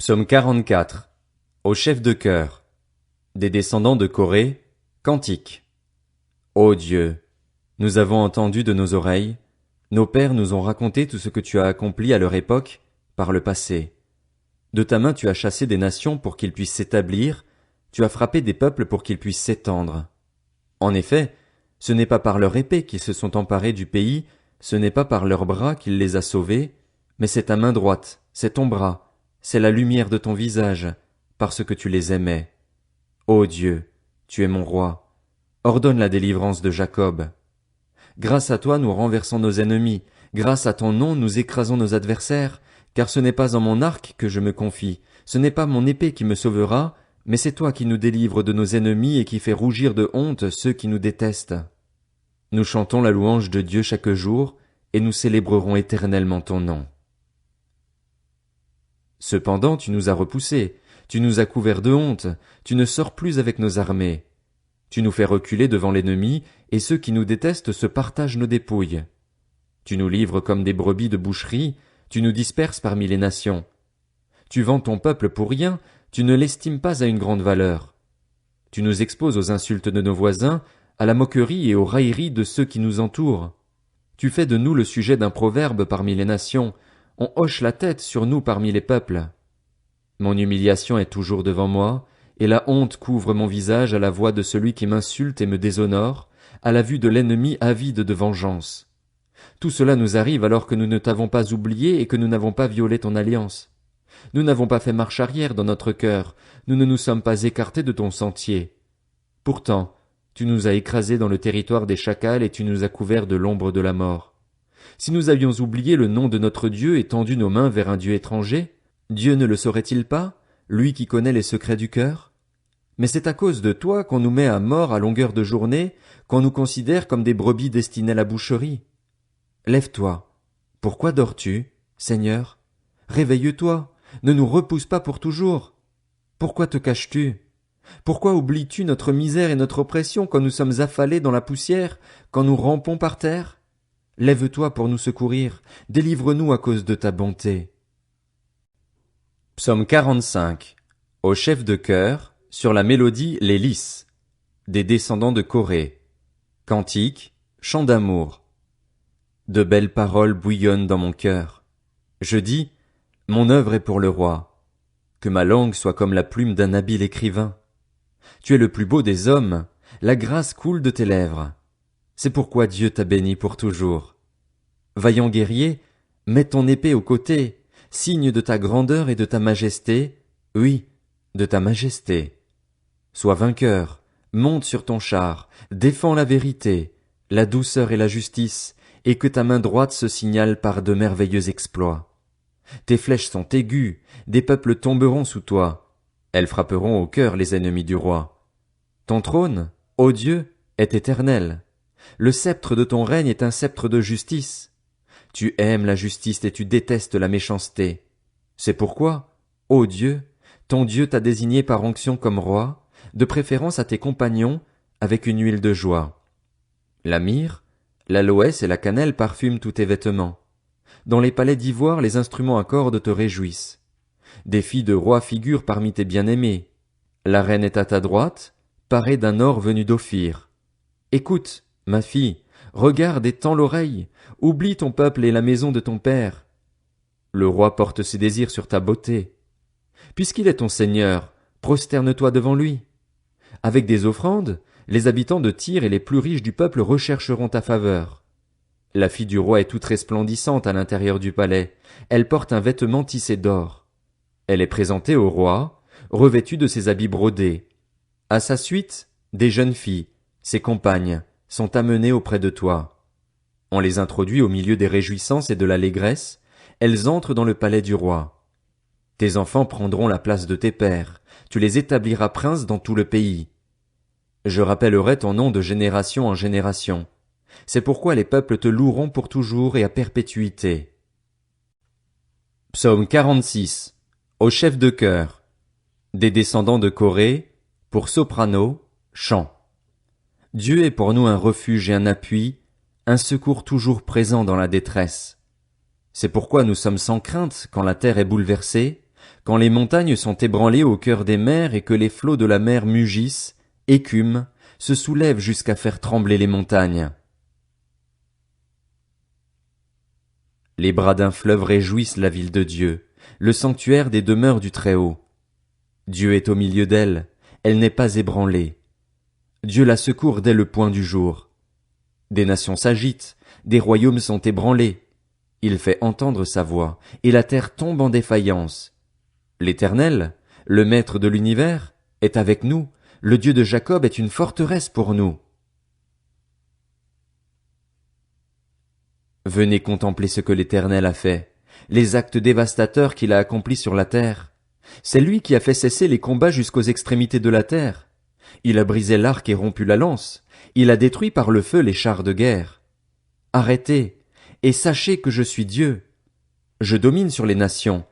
Psaume 44. Au chef de chœur. Des descendants de Corée. Cantique. Ô Dieu, nous avons entendu de nos oreilles, nos pères nous ont raconté tout ce que tu as accompli à leur époque, par le passé. De ta main tu as chassé des nations pour qu'ils puissent s'établir, tu as frappé des peuples pour qu'ils puissent s'étendre. En effet, ce n'est pas par leur épée qu'ils se sont emparés du pays, ce n'est pas par leurs bras qu'il les a sauvés, mais c'est ta main droite, c'est ton bras, c'est la lumière de ton visage, parce que tu les aimais. Ô Dieu, tu es mon roi. Ordonne la délivrance de Jacob. Grâce à toi nous renversons nos ennemis, grâce à ton nom nous écrasons nos adversaires, car ce n'est pas en mon arc que je me confie, ce n'est pas mon épée qui me sauvera, mais c'est toi qui nous délivres de nos ennemis et qui fais rougir de honte ceux qui nous détestent. Nous chantons la louange de Dieu chaque jour, et nous célébrerons éternellement ton nom. Cependant tu nous as repoussés, tu nous as couverts de honte, tu ne sors plus avec nos armées. Tu nous fais reculer devant l'ennemi, et ceux qui nous détestent se partagent nos dépouilles. Tu nous livres comme des brebis de boucherie, tu nous disperses parmi les nations. Tu vends ton peuple pour rien, tu ne l'estimes pas à une grande valeur. Tu nous exposes aux insultes de nos voisins, à la moquerie et aux railleries de ceux qui nous entourent. Tu fais de nous le sujet d'un proverbe parmi les nations, on hoche la tête sur nous parmi les peuples. Mon humiliation est toujours devant moi, et la honte couvre mon visage à la voix de celui qui m'insulte et me déshonore, à la vue de l'ennemi avide de vengeance. Tout cela nous arrive alors que nous ne t'avons pas oublié et que nous n'avons pas violé ton alliance. Nous n'avons pas fait marche arrière dans notre cœur, nous ne nous sommes pas écartés de ton sentier. Pourtant, tu nous as écrasés dans le territoire des chacals et tu nous as couverts de l'ombre de la mort. Si nous avions oublié le nom de notre Dieu et tendu nos mains vers un Dieu étranger, Dieu ne le saurait-il pas, lui qui connaît les secrets du cœur? Mais c'est à cause de toi qu'on nous met à mort à longueur de journée, qu'on nous considère comme des brebis destinées à la boucherie. Lève-toi. Pourquoi dors-tu, Seigneur? Réveille-toi. Ne nous repousse pas pour toujours. Pourquoi te caches-tu? Pourquoi oublies-tu notre misère et notre oppression quand nous sommes affalés dans la poussière, quand nous rampons par terre? Lève-toi pour nous secourir, délivre-nous à cause de ta bonté. Psaume 45. Au chef de chœur, sur la mélodie Les Lys. Des descendants de Corée. Cantique, chant d'amour. De belles paroles bouillonnent dans mon cœur. Je dis, mon œuvre est pour le roi. Que ma langue soit comme la plume d'un habile écrivain. Tu es le plus beau des hommes, la grâce coule de tes lèvres. C'est pourquoi Dieu t'a béni pour toujours. Vaillant guerrier, mets ton épée au côté, signe de ta grandeur et de ta majesté, oui, de ta majesté. Sois vainqueur, monte sur ton char, défends la vérité, la douceur et la justice, et que ta main droite se signale par de merveilleux exploits. Tes flèches sont aiguës, des peuples tomberont sous toi. Elles frapperont au cœur les ennemis du roi. Ton trône, ô Dieu, est éternel. Le sceptre de ton règne est un sceptre de justice. Tu aimes la justice et tu détestes la méchanceté. C'est pourquoi, ô Dieu, ton Dieu t'a désigné par onction comme roi, de préférence à tes compagnons, avec une huile de joie. La myrrhe, l'aloès et la cannelle parfument tous tes vêtements. Dans les palais d'ivoire, les instruments à cordes te réjouissent. Des filles de rois figurent parmi tes bien-aimés. La reine est à ta droite, parée d'un or venu d'Ophir. Écoute, ma fille, regarde et tends l'oreille, oublie ton peuple et la maison de ton père. Le roi porte ses désirs sur ta beauté. Puisqu'il est ton Seigneur, prosterne-toi devant lui. Avec des offrandes, les habitants de Tyr et les plus riches du peuple rechercheront ta faveur. La fille du roi est toute resplendissante à l'intérieur du palais. Elle porte un vêtement tissé d'or. Elle est présentée au roi, revêtue de ses habits brodés. À sa suite, des jeunes filles, ses compagnes, sont amenées auprès de toi. On les introduit au milieu des réjouissances et de l'allégresse. Elles entrent dans le palais du roi. Tes enfants prendront la place de tes pères. Tu les établiras princes dans tout le pays. Je rappellerai ton nom de génération en génération. C'est pourquoi les peuples te loueront pour toujours et à perpétuité. Psaume 46. Au chef de chœur. Des descendants de Corée, pour soprano, chant. Dieu est pour nous un refuge et un appui, un secours toujours présent dans la détresse. C'est pourquoi nous sommes sans crainte quand la terre est bouleversée, quand les montagnes sont ébranlées au cœur des mers et que les flots de la mer mugissent, écument, se soulèvent jusqu'à faire trembler les montagnes. Les bras d'un fleuve réjouissent la ville de Dieu, le sanctuaire des demeures du Très-Haut. Dieu est au milieu d'elle, elle n'est pas ébranlée. Dieu la secourt dès le point du jour. Des nations s'agitent, des royaumes sont ébranlés. Il fait entendre sa voix, et la terre tombe en défaillance. L'Éternel, le Maître de l'univers, est avec nous, le Dieu de Jacob est une forteresse pour nous. Venez contempler ce que l'Éternel a fait, les actes dévastateurs qu'il a accomplis sur la terre. C'est lui qui a fait cesser les combats jusqu'aux extrémités de la terre. Il a brisé l'arc et rompu la lance. Il a détruit par le feu les chars de guerre. Arrêtez, et sachez que je suis Dieu. Je domine sur les nations,